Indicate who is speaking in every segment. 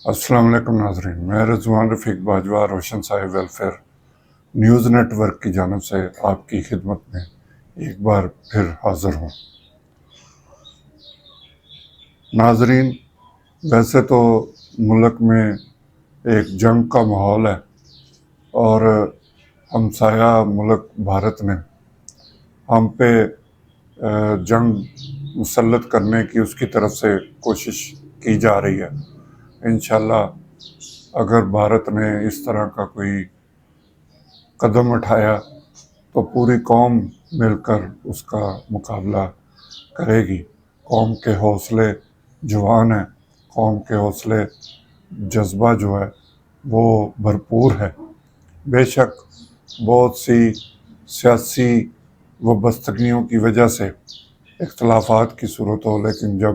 Speaker 1: السلام علیکم ناظرین، میں رضوان رفیق باجوہ روشن صاحب ویلفیئر نیوز نیٹ ورک کی جانب سے آپ کی خدمت میں ایک بار پھر حاضر ہوں۔ ناظرین، ویسے تو ملک میں ایک جنگ کا ماحول ہے اور ہمسایہ ملک بھارت نے ہم پہ جنگ مسلط کرنے کی اس کی طرف سے کوشش کی جا رہی ہے۔ انشاءاللہ اگر بھارت نے اس طرح کا کوئی قدم اٹھایا تو پوری قوم مل کر اس کا مقابلہ کرے گی۔ قوم کے حوصلے جوان ہیں، قوم کے حوصلے جذبہ جو ہے وہ بھرپور ہے۔ بے شک بہت سی سیاسی وابستگیوں کی وجہ سے اختلافات کی صورت ہو، لیکن جب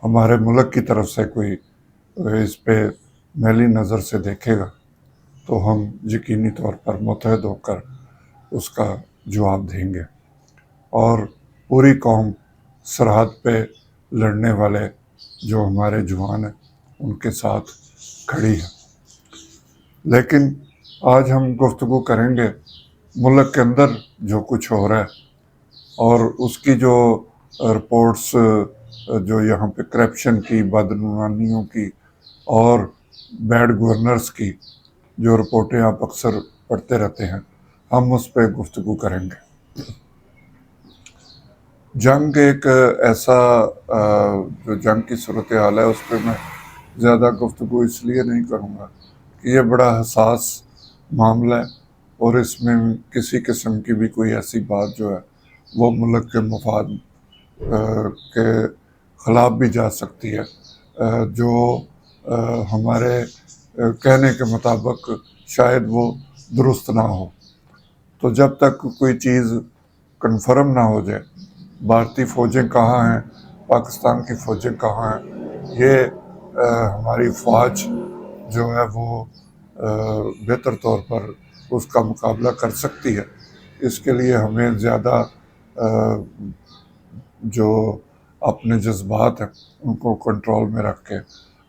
Speaker 1: ہمارے ملک کی طرف سے کوئی اس پہ میلی نظر سے دیکھے گا تو ہم یقینی طور پر متحد ہو کر اس کا جواب دیں گے، اور پوری قوم سرحد پہ لڑنے والے جو ہمارے جوان ہیں ان کے ساتھ کھڑی ہے۔ لیکن آج ہم گفتگو کریں گے ملک کے اندر جو کچھ ہو رہا ہے اور اس کی جو رپورٹس جو یہاں پہ کرپشن کی، بدعنوانیوں کی اور بیڈ گورنرز کی جو رپورٹیں آپ اکثر پڑھتے رہتے ہیں، ہم اس پہ گفتگو کریں گے۔ جنگ ایک ایسا جو جنگ کی صورتحال ہے اس پہ میں زیادہ گفتگو اس لیے نہیں کروں گا کہ یہ بڑا حساس معاملہ ہے اور اس میں کسی قسم کی بھی کوئی ایسی بات جو ہے وہ ملک کے مفاد کے خلاف بھی جا سکتی ہے، جو ہمارے کہنے کے مطابق شاید وہ درست نہ ہو۔ تو جب تک کوئی چیز کنفرم نہ ہو جائے، بھارتی فوجیں کہاں ہیں، پاکستان کی فوجیں کہاں ہیں، یہ ہماری فوج جو ہے وہ بہتر طور پر اس کا مقابلہ کر سکتی ہے، اس کے لیے ہمیں زیادہ جو اپنے جذبات ہیں ان کو کنٹرول میں رکھ کے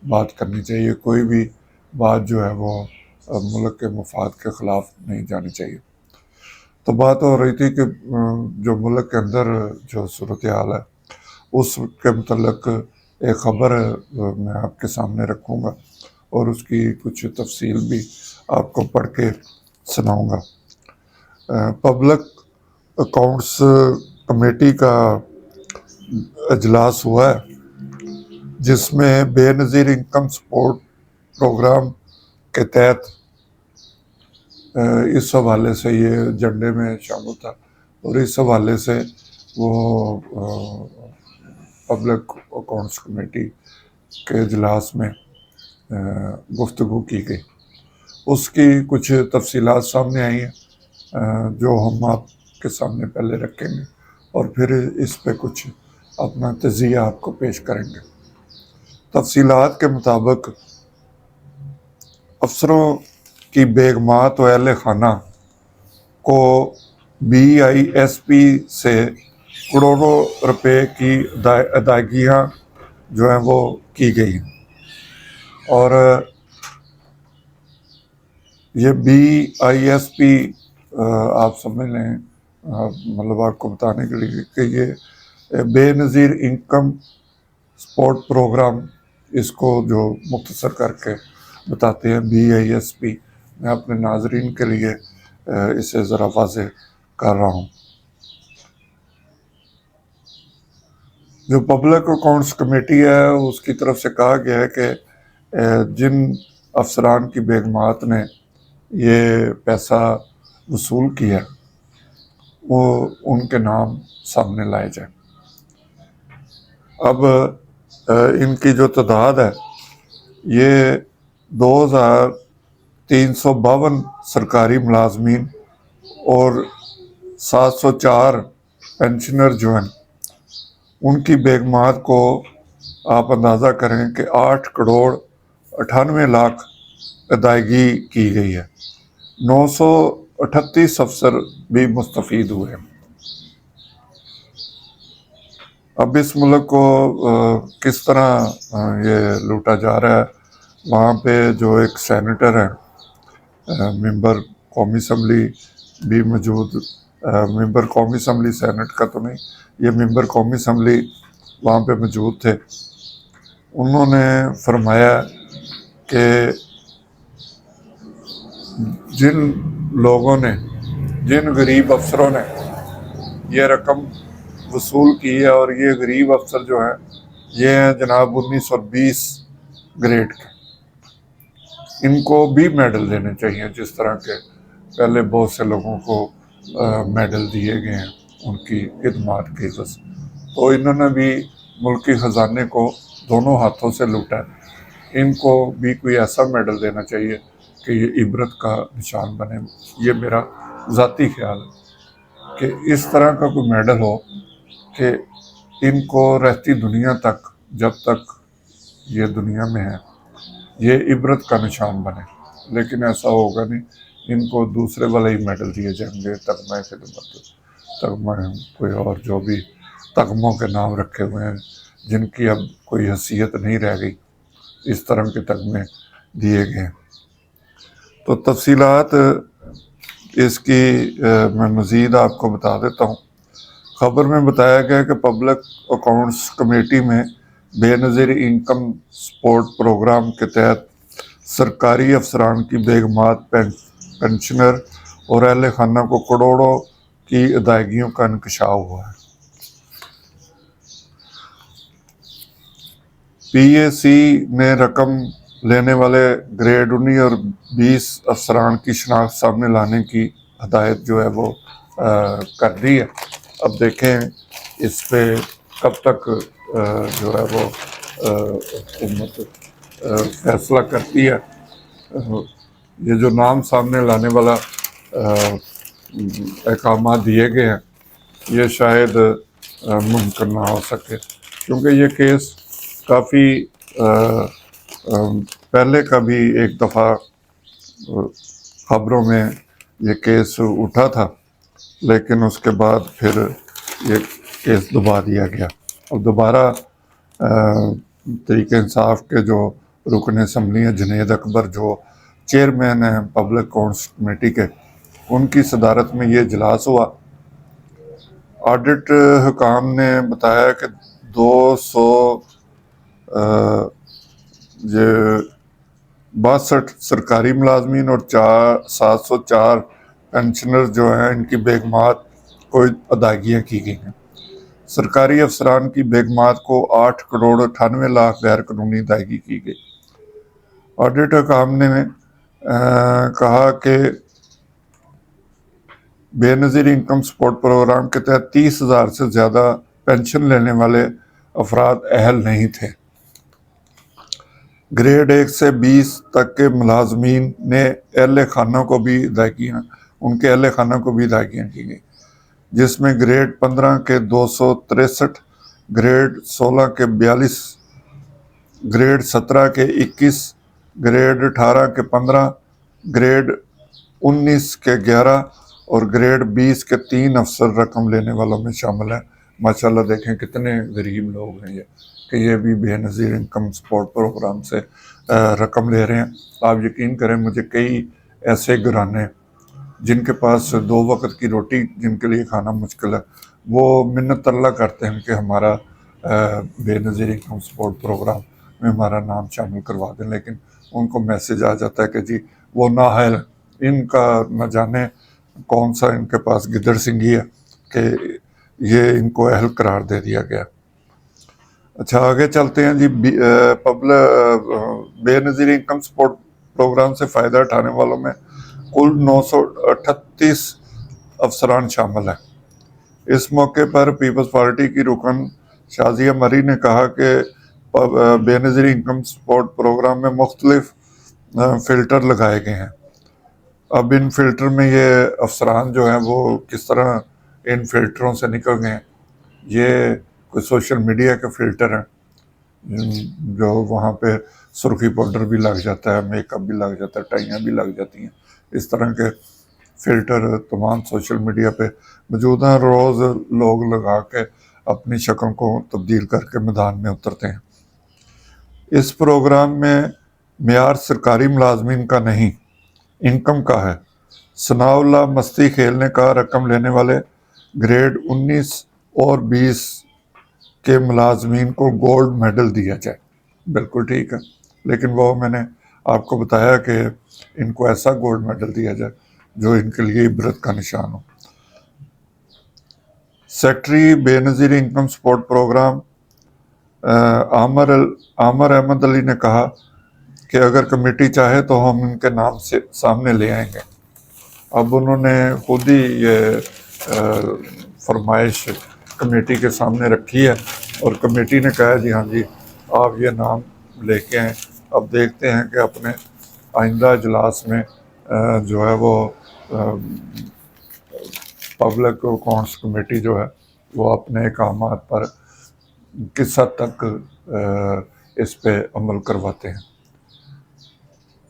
Speaker 1: بات کرنی چاہیے۔ کوئی بھی بات جو ہے وہ ملک کے مفاد کے خلاف نہیں جانی چاہیے۔ تو بات ہو رہی تھی کہ جو ملک کے اندر جو صورتحال ہے اس کے متعلق ایک خبر میں آپ کے سامنے رکھوں گا اور اس کی کچھ تفصیل بھی آپ کو پڑھ کے سناؤں گا۔ پبلک اکاؤنٹس کمیٹی کا اجلاس ہوا ہے جس میں بے نظیر انکم سپورٹ پروگرام کے تحت اس حوالے سے یہ ایجنڈے میں شامل تھا اور اس حوالے سے وہ پبلک اکاؤنٹس کمیٹی کے اجلاس میں گفتگو کی گئی۔ اس کی کچھ تفصیلات سامنے آئی ہیں جو ہم آپ کے سامنے پہلے رکھیں گے اور پھر اس پہ کچھ اپنا تجزیہ آپ کو پیش کریں گے۔ تفصیلات کے مطابق افسروں کی بیگمات و اہل خانہ کو BISP سے کروڑوں روپے کی ادائیگیاں جو ہیں وہ کی گئی ہیں، اور یہ BISP آپ سمجھ لیں، مطلب آپ کو بتانے کے لیے کہ یہ بے نظیر انکم سپورٹ پروگرام، اس کو جو مختصر کر کے بتاتے ہیں BISP، میں اپنے ناظرین کے لیے اسے ذرا واضح کر رہا ہوں۔ جو پبلک اکاؤنٹس کمیٹی ہے اس کی طرف سے کہا گیا ہے کہ جن افسران کی بیگمات نے یہ پیسہ وصول کیا وہ ان کے نام سامنے لائے جائیں۔ اب ان کی جو تعداد ہے یہ 2352 سرکاری ملازمین اور 704 پینشنر جو ہیں ان کی بیگمات کو آپ اندازہ کریں کہ 8 کروڑ 98 لاکھ ادائیگی کی گئی ہے۔ 938 افسر بھی مستفید ہوئے ہیں۔ اب اس ملک کو کس طرح یہ لوٹا جا رہا ہے وہاں پہ جو ایک سینیٹر ہے، ممبر قومی اسمبلی بھی موجود، ممبر قومی اسمبلی سینٹ کا تو نہیں، یہ ممبر قومی اسمبلی وہاں پہ موجود تھے۔ انہوں نے فرمایا کہ جن لوگوں نے، جن غریب افسروں نے یہ رقم وصول کی ہے، اور یہ غریب افسر جو ہیں یہ ہیں جناب 1920 گریڈ کے، ان کو بھی میڈل دینے چاہیے، جس طرح کے پہلے بہت سے لوگوں کو میڈل دیے گئے ہیں ان کی خدمات کی وجہ سے۔ تو انہوں نے بھی ملکی خزانے کو دونوں ہاتھوں سے لوٹا ہے، ان کو بھی کوئی ایسا میڈل دینا چاہیے کہ یہ عبرت کا نشان بنے۔ یہ میرا ذاتی خیال ہے کہ اس طرح کا کوئی میڈل ہو کہ ان کو رہتی دنیا تک، جب تک یہ دنیا میں ہے، یہ عبرت کا نشان بنے۔ لیکن ایسا ہوگا نہیں، ان کو دوسرے والے ہی میڈل دیے جائیں گے، تگمہ خدمت، تگمہ کوئی اور جو بھی تگموں کے نام رکھے ہوئے ہیں جن کی اب کوئی حیثیت نہیں رہ گئی، اس طرح کے تگمے دیے گئے ہیں۔ تو تفصیلات اس کی میں مزید آپ کو بتا دیتا ہوں۔ خبر میں بتایا گیا کہ پبلک اکاؤنٹس کمیٹی میں بے نظیر انکم سپورٹ پروگرام کے تحت سرکاری افسران کی بیگمات، پینشنر اور اہل خانہ کو کروڑوں کی ادائیگیوں کا انکشاف ہوا ہے۔ پی اے سی نے رقم لینے والے گریڈ 19 اور 20 افسران کی شناخت سامنے لانے کی ہدایت جو ہے وہ کر دی ہے۔ اب دیکھیں اس پہ کب تک جو ہے وہ حکومت فیصلہ کرتی ہے۔ یہ جو نام سامنے لانے والا احکامات دیے گئے ہیں یہ شاید ممکن نہ ہو سکے، کیونکہ یہ کیس کافی پہلے کا بھی ایک دفعہ خبروں میں یہ کیس اٹھا تھا، لیکن اس کے بعد پھر یہ کیس دبا دیا گیا۔ اور دوبارہ تحریک انصاف کے جو رکن اسمبلی ہیں جنید اکبر، جو چیئرمین ہیں پبلک اکاؤنٹس کمیٹی کے، ان کی صدارت میں یہ اجلاس ہوا۔ آڈٹ حکام نے بتایا کہ 262 سرکاری ملازمین اور 704 پینشنر جو ہیں ان کی بیگمات کو ادائیگیاں کی گئی ہیں۔ سرکاری افسران کی بیگمات کو 8 کروڑ 98 لاکھ غیر قانونی ادائیگی کی گئی۔ آڈٹ حکام نے کہا کہ بے نظیر انکم سپورٹ پروگرام کے تحت 30,000 سے زیادہ پینشن لینے والے افراد اہل نہیں تھے۔ گریڈ 1 سے 20 تک کے ملازمین نے اہل خانہ کو بھی ادائیگیاں، ان کے اہل خانہ کو بھی ادائیگیاں کی گئی، جس میں گریڈ 15 کے 263، گریڈ 16 کے 42، گریڈ 17 کے 21، گریڈ 18 کے 15، گریڈ 19 کے 11 اور گریڈ 20 کے 3 افسر رقم لینے والوں میں شامل ہیں۔ ماشاءاللہ دیکھیں کتنے غریب لوگ ہیں یہ، کہ یہ بھی بے نظیر انکم سپورٹ پروگرام سے رقم لے رہے ہیں۔ آپ یقین کریں مجھے کئی ایسے گھرانے جن کے پاس 2 وقت کی روٹی جن کے لیے کھانا مشکل ہے، وہ منت اللہ کرتے ہیں کہ ہمارا بے نظیر انکم سپورٹ پروگرام میں ہمارا نام شامل کروا دیں، لیکن ان کو میسج آ جاتا ہے کہ جی وہ نااہل، ان کا نہ جانے کون سا ان کے پاس گدڑ سنگھی ہے کہ یہ ان کو اہل قرار دے دیا گیا۔ اچھا آگے چلتے ہیں جی۔ بے نظیر انکم سپورٹ پروگرام سے فائدہ اٹھانے والوں میں کل 938 افسران شامل ہیں۔ اس موقع پر پیپلز پارٹی کی رکن شازیہ مری نے کہا کہ بے نظیر انکم سپورٹ پروگرام میں مختلف فلٹر لگائے گئے ہیں۔ اب ان فلٹر میں یہ افسران جو ہیں وہ کس طرح ان فلٹروں سے نکل گئے ہیں، یہ کوئی سوشل میڈیا کے فلٹر ہیں جو وہاں پہ سرخی پاؤڈر بھی لگ جاتا ہے، میک اپ بھی لگ جاتا ہے، ٹائیاں بھی لگ جاتی ہیں، اس طرح کے فلٹر تمام سوشل میڈیا پہ موجود ہیں۔ روز لوگ لگا کے اپنی شکل کو تبدیل کر کے میدان میں اترتے ہیں۔ اس پروگرام میں معیار سرکاری ملازمین کا نہیں، انکم کا ہے۔ ثناء اللہ مستی کھیلنے کا رقم لینے والے گریڈ 19 اور 20 کے ملازمین کو گولڈ میڈل دیا جائے۔ بالکل ٹھیک ہے، لیکن وہ میں نے آپ کو بتایا کہ ان کو ایسا گولڈ میڈل دیا جائے جو ان کے لیے عبرت کا نشان ہو۔ سیکٹری بے نظیر انکم سپورٹ پروگرام عامر احمد علی نے کہا کہ اگر کمیٹی چاہے تو ہم ان کے نام سے سامنے لے آئیں گے۔ اب انہوں نے خود ہی یہ فرمائش کمیٹی کے سامنے رکھی ہے اور کمیٹی نے کہا جی ہاں جی آپ یہ نام لے کے آئیں۔ اب دیکھتے ہیں کہ اپنے آئندہ اجلاس میں جو ہے وہ پبلک اکاؤنٹس کمیٹی جو ہے وہ اپنے اقدامات پر کس حد تک اس پہ عمل کرواتے ہیں۔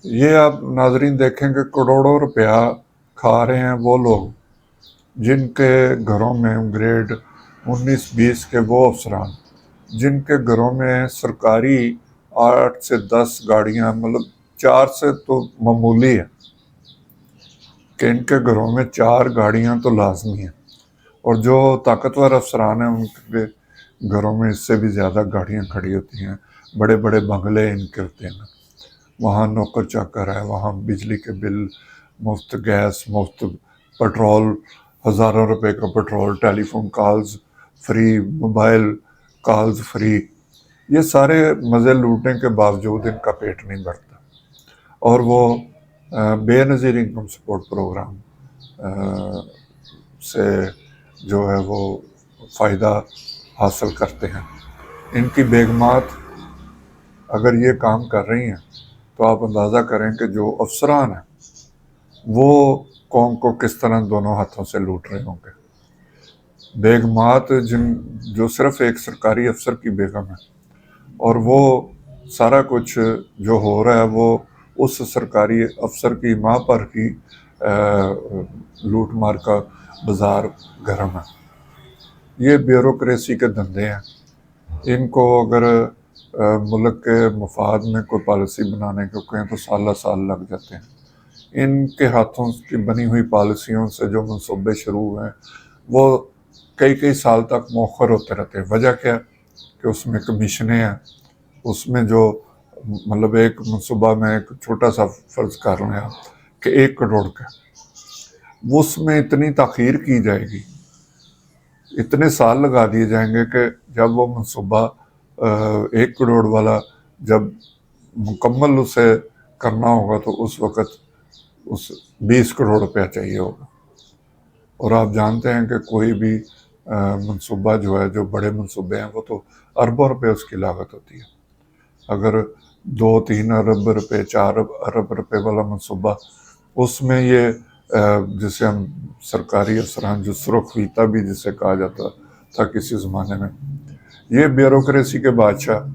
Speaker 1: یہ آپ ناظرین دیکھیں کہ کروڑوں روپیہ کھا رہے ہیں وہ لوگ جن کے گھروں میں گریڈ 19-20 کے وہ افسران جن کے گھروں میں سرکاری 8 سے 10 گاڑیاں، مطلب 4 سے تو معمولی ہے کہ ان کے گھروں میں 4 گاڑیاں تو لازمی ہیں، اور جو طاقتور افسران ہیں ان کے گھروں میں اس سے بھی زیادہ گاڑیاں کھڑی ہوتی ہیں، بڑے بڑے بنگلے ان کے ہوتے ہیں، وہاں نوکر چاکر ہے، وہاں بجلی کے بل مفت، گیس مفت، پیٹرول ہزاروں روپے کا petrol, telephone calls free, mobile calls free, یہ سارے مزے لوٹنے کے باوجود ان کا پیٹ نہیں بھرتا، اور وہ بے نظیر انکم سپورٹ پروگرام سے جو ہے وہ فائدہ حاصل کرتے ہیں۔ ان کی بیگمات اگر یہ کام کر رہی ہیں تو آپ اندازہ کریں کہ جو افسران ہیں وہ قوم کو کس طرح دونوں ہاتھوں سے لوٹ رہے ہوں گے۔ بیگمات جو صرف ایک سرکاری افسر کی بیگم ہے اور وہ سارا کچھ جو ہو رہا ہے وہ اس سرکاری افسر کی ماں پر ہی لوٹ مار کا بازار گرم ہے۔ یہ بیوروکریسی کے دھندے ہیں، ان کو اگر ملک کے مفاد میں کوئی پالیسی بنانے کو کہیں تو سالہ سال لگ جاتے ہیں۔ ان کے ہاتھوں کی بنی ہوئی پالیسیوں سے جو منصوبے شروع ہوئے ہیں وہ کئی سال تک مؤخر ہوتے رہتے ہیں۔ وجہ کیا کہ اس میں کمیشنیں ہیں، اس میں جو مطلب ایک منصوبہ میں ایک چھوٹا سا فرض کر رہے ہیں کہ 1 کروڑ کا، اس میں اتنی تاخیر کی جائے گی، اتنے سال لگا دیے جائیں گے کہ جب وہ منصوبہ 1 کروڑ والا جب مکمل اسے کرنا ہوگا تو اس وقت اس 20 کروڑ روپیہ چاہیے ہوگا، اور آپ جانتے ہیں کہ کوئی بھی منصوبہ جو ہے، جو بڑے منصوبے ہیں، وہ تو اربوں روپے اس کی لاگت ہوتی ہے۔ اگر 2-3 ارب روپے 4 ارب روپے والا منصوبہ، اس میں یہ جسے ہم سرکاری افسران جو سرخویتا بھی جسے کہا جاتا تھا کسی زمانے میں، یہ بیوروکریسی کے بادشاہ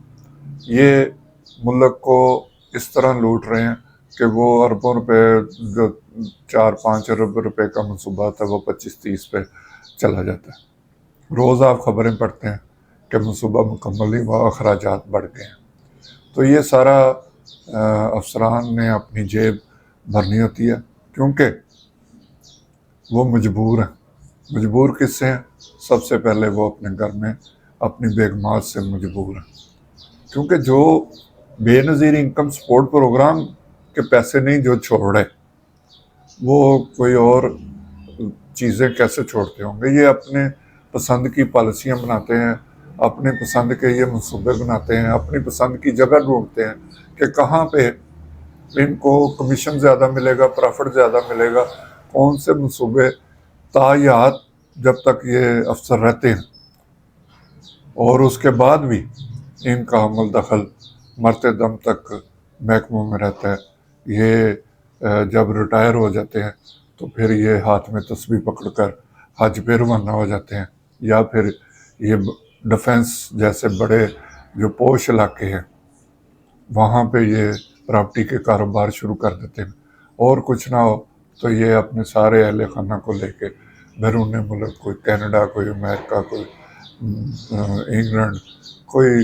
Speaker 1: یہ ملک کو اس طرح لوٹ رہے ہیں کہ وہ اربوں روپے، جو 4-5 ارب روپے کا منصوبہ تھا وہ 25-30 پہ چلا جاتا ہے۔ روز آپ خبریں پڑھتے ہیں کہ منصوبہ مکمل نہیں ہوا، اخراجات بڑھ گئے ہیں۔ تو یہ سارا افسران نے اپنی جیب بھرنی ہوتی ہے، کیونکہ وہ مجبور ہیں۔ مجبور کس سے ہیں؟ سب سے پہلے وہ اپنے گھر میں اپنی بیگمات سے مجبور ہیں، کیونکہ جو بے نظیر انکم سپورٹ پروگرام کے پیسے نہیں جو چھوڑے، وہ کوئی اور چیزیں کیسے چھوڑتے ہوں گے؟ یہ اپنے پسند کی پالیسیاں بناتے ہیں، اپنے پسند کے یہ منصوبے بناتے ہیں، اپنی پسند کی جگہ ڈھونڈتے ہیں کہ کہاں پہ ان کو کمیشن زیادہ ملے گا، پرافٹ زیادہ ملے گا، کون سے منصوبے تاحیات جب تک یہ افسر رہتے ہیں، اور اس کے بعد بھی ان کا عمل دخل مرتے دم تک محکموں میں رہتا ہے۔ یہ جب ریٹائر ہو جاتے ہیں تو پھر یہ ہاتھ میں تسبیح پکڑ کر حج پہ روانہ ہو جاتے ہیں، یا پھر یہ ڈیفنس جیسے بڑے جو پوش علاقے ہیں وہاں پہ یہ پراپرٹی کے کاروبار شروع کر دیتے ہیں، اور کچھ نہ ہو تو یہ اپنے سارے اہل خانہ کو لے کے بیرون ملک، کوئی کینیڈا، کوئی امریکہ، کوئی انگلینڈ، کوئی